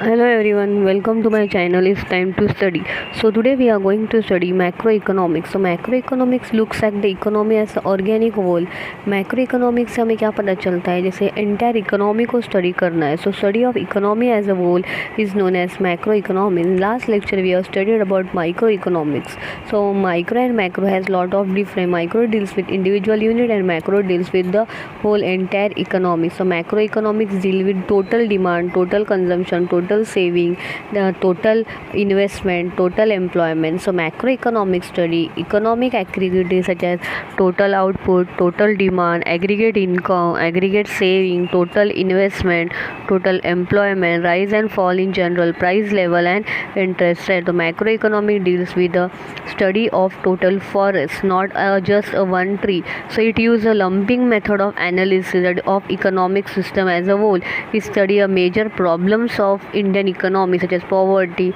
Hello everyone, welcome to my channel. It's time to study. So today we are going to study macroeconomics. So macroeconomics looks at the economy as an organic whole. Macroeconomics से हमें क्या पता चलता है, जैसे entire economy को study करना है. So study of economy as a whole is known as macroeconomics. In last lecture we have studied about microeconomics. So micro and macro has lot of different. Micro deals with individual unit and macro deals with the whole entire economy. So macroeconomics deal with total demand, total consumption, total saving, the total investment, total employment. So macroeconomic study economic activities such as total output, total demand, aggregate income, aggregate saving, total investment, total employment, rise and fall in general price level and interest rate. The macroeconomic deals with the study of total forest, not just a one tree. So it uses a lumping method of analysis of economic system as a whole. We study a major problems of Indian economy such as poverty,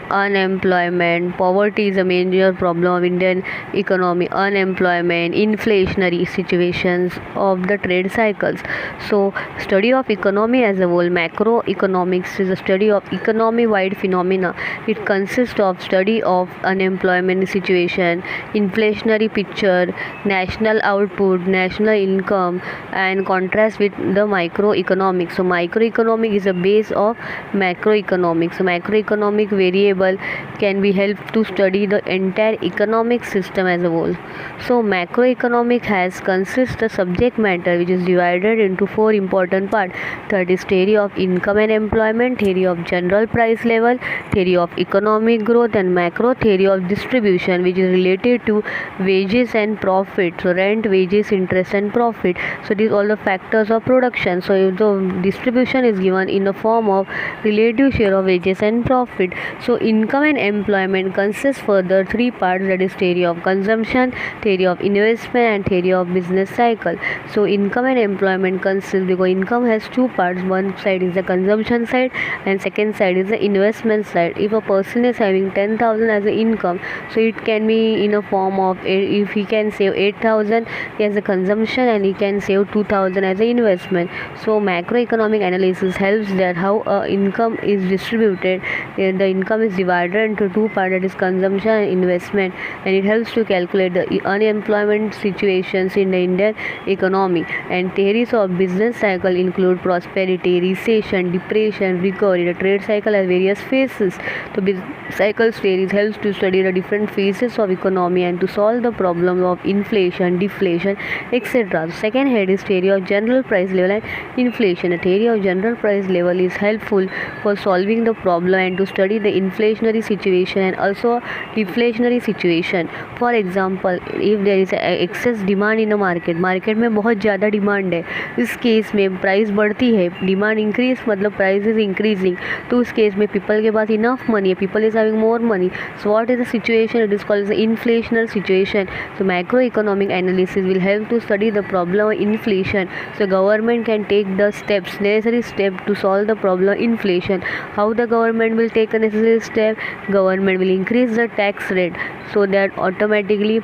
unemployment. Poverty is a major problem of Indian economy. Unemployment, inflationary situations of the trade cycles. So study of economy as a whole. Macroeconomics is a study of economy wide phenomena. It consists of study of unemployment situation, inflationary picture, national output, national income, and contrast with the microeconomics. So microeconomic is a base of macroeconomics. So macroeconomic variable can be helped to study the entire economic system as a whole. So macroeconomic has consists the subject matter which is divided into four important parts, that is theory of income and employment, theory of general price level, theory of economic growth, and macro theory of distribution which is related to wages and profit. So rent, wages, interest and profit. So these all the factors of production. So if the distribution is given in the form of relative share of wages and profit. So income and employment consists further three parts, that is theory of consumption, theory of investment and theory of business cycle. So income and employment consists, because income has two parts, one side is the consumption side and second side is the investment side. If a person is having 10,000 as an income, so it can be in a form of, if he can save 8,000 as a consumption and he can save 2,000 as an investment. So macroeconomic analysis helps that how income is distributed. The income is divided into two parts, that is consumption and investment, and it helps to calculate the unemployment situations in the Indian economy. And theories of business cycle include prosperity, recession, depression, recovery. The trade cycle has various phases. The business cycle theories helps to study the different phases of economy and to solve the problem of inflation, deflation, etc. The second head is theory of general price level and inflation. The theory of general price level is helpful for solving the problem and to study the inflationary situation and also deflationary situation. For example, if there is excess demand in the market में बहुत ज़्यादा demand है, इस case में price बढ़ती है, demand increase मतलब price is increasing, तो उस केस में पीपल के पास इनफ मनी है, people is having more money. So what is the situation? It is called the inflationary situation. So macroeconomic analysis will help to study the problem of inflation. So government can take the steps, necessary step to solve the problem of inflation. How the government will take a necessary step? Government will increase the tax rate so that automatically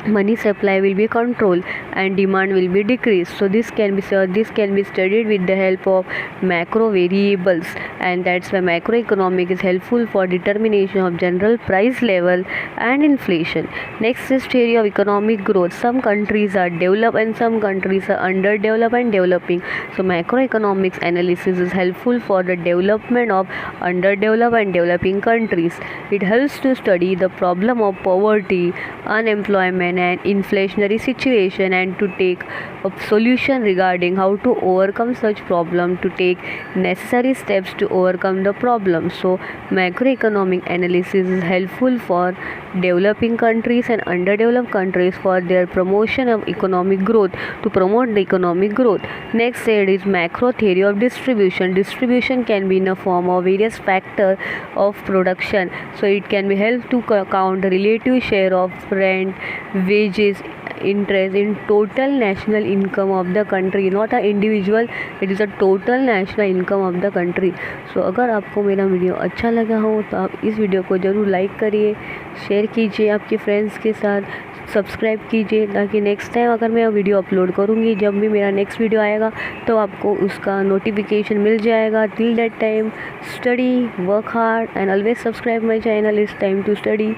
money supply will be controlled and demand will be decreased. So this can be studied with the help of macro variables, and that's why macroeconomic is helpful for determination of general price level and inflation. Next is theory of economic growth. Some countries are developed and some countries are underdeveloped and developing. So macroeconomics analysis is helpful for the development of underdeveloped and developing countries. It helps to study the problem of poverty, unemployment and inflationary situation and to take a solution regarding how to overcome such problem, to take necessary steps to overcome the problem. So macroeconomic analysis is helpful for developing countries and underdeveloped countries for their promotion of economic growth, to promote the economic growth. Next side is macro theory of distribution. Distribution can be in a form of various factors of production. So it can be helped to count the relative share of rent, wages, interest in total national income of the country, not a individual, it is a total national income of the country. So अगर आपको मेरा video अच्छा लगा हो तो आप इस video को ज़रूर लाइक करिए, शेयर कीजिए आपके फ्रेंड्स के साथ. सब्सक्राइब कीजिए, ताकि नेक्स्ट टाइम अगर मैं वीडियो अपलोड करूँगी, जब भी मेरा नेक्स्ट वीडियो आएगा तो आपको उसका नोटिफिकेशन मिल जाएगा। Till that time study, work hard and always subscribe my channel it's time to study.